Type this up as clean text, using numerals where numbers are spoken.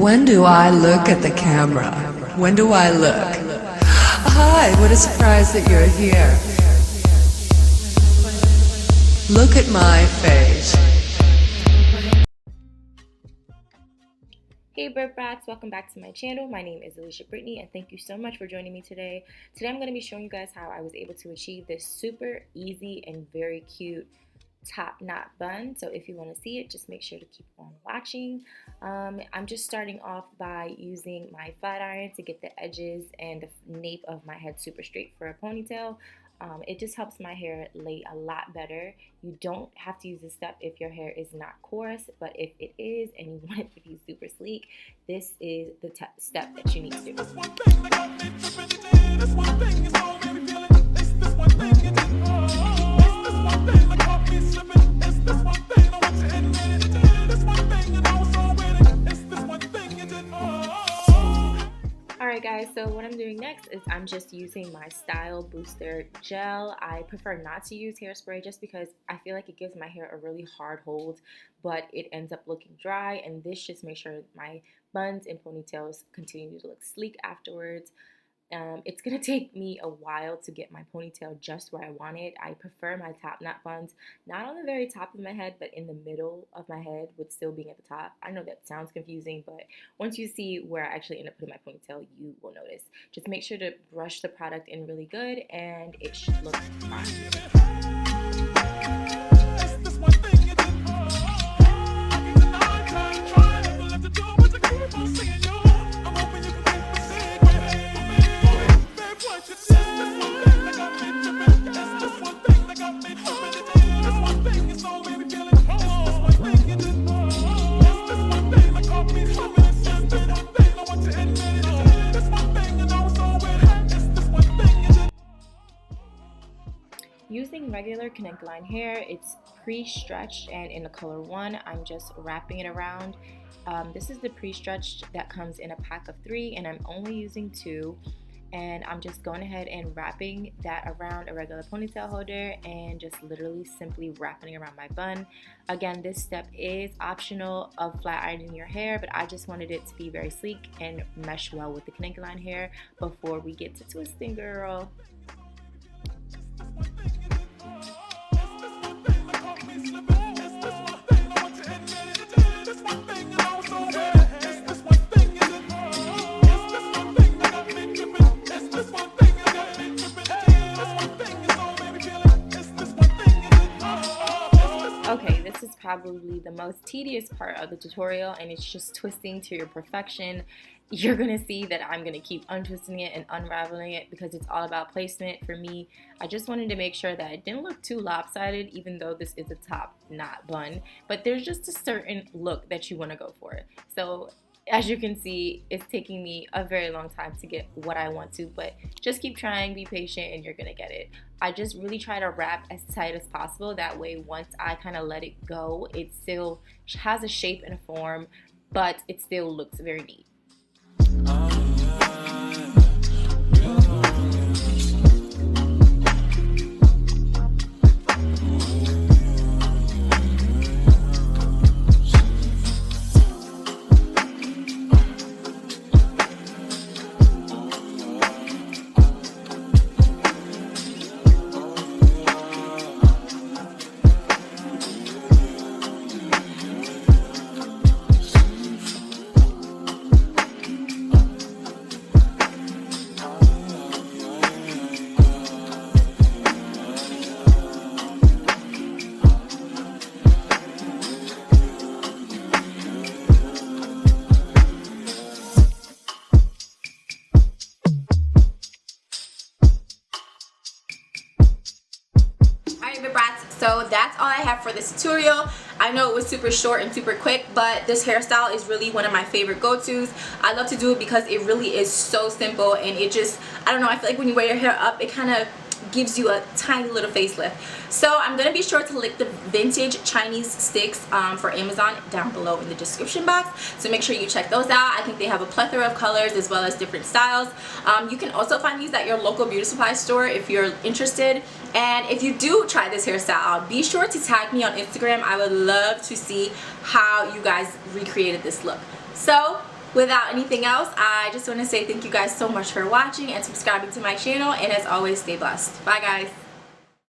When do I look at the camera? When do I look? Hi, what a surprise that you're here. Look at my face. Hey Bird Brats, welcome back to my channel. My name is Alisha Brittany and thank you so much for joining me today. Today I'm going to be showing you guys how I was able to achieve this super easy and very cute top knot bun. So if you want to see it, just make sure to keep on watching. I'm just starting off by using my flat iron to get the edges and the nape of my head super straight for a ponytail. It just helps my hair lay a lot better. You don't have to use this step if your hair is not coarse, but if it is and you want it to be super sleek, this is the step that you need to do. Alright guys, so what I'm doing next is I'm just using my Style Booster gel. I prefer not to use hairspray just because I feel like it gives my hair a really hard hold, but it ends up looking dry, and this just makes sure my buns and ponytails continue to look sleek afterwards. It's going to take me a while to get my ponytail just where I want it. I prefer my top knot buns not on the very top of my head, but in the middle of my head with still being at the top. I know that sounds confusing, but once you see where I actually end up putting my ponytail, you will notice. Just make sure to brush the product in really good and it should look fine. Using regular connect line hair, it's pre-stretched and in the color 1, I'm just wrapping it around. This is the pre-stretched that comes in a pack of 3 and I'm only using 2. And I'm just going ahead and wrapping that around a regular ponytail holder and just literally simply wrapping it around my bun. Again, this step is optional of flat ironing your hair, but I just wanted it to be very sleek and mesh well with the connect line hair before we get to twisting, girl. Okay, this is probably the most tedious part of the tutorial, and it's just twisting to your perfection. You're gonna see that I'm gonna keep untwisting it and unraveling it because it's all about placement for me. I just wanted to make sure that it didn't look too lopsided, even though this is a top knot bun, but there's just a certain look that you want to go for. So as you can see, it's taking me a very long time to get what I want to, but just keep trying, be patient, and you're gonna get it. I just really try to wrap as tight as possible. That way, once I kind of let it go, it still has a shape and a form, but it still looks very neat. So that's all I have for this tutorial. I know it was super short and super quick, but this hairstyle is really one of my favorite go-tos. I love to do it because it really is so simple, and it just, I don't know, I feel like when you wear your hair up, it kind of gives you a tiny little facelift. So I'm going to be sure to link the vintage Chinese sticks for Amazon down below in the description box. So make sure you check those out. I think they have a plethora of colors as well as different styles. You can also find these at your local beauty supply store if you're interested. And if you do try this hairstyle, be sure to tag me on Instagram. I would love to see how you guys recreated this look. So without anything else, I just want to say thank you guys so much for watching and subscribing to my channel, and as always, stay blessed. Bye guys.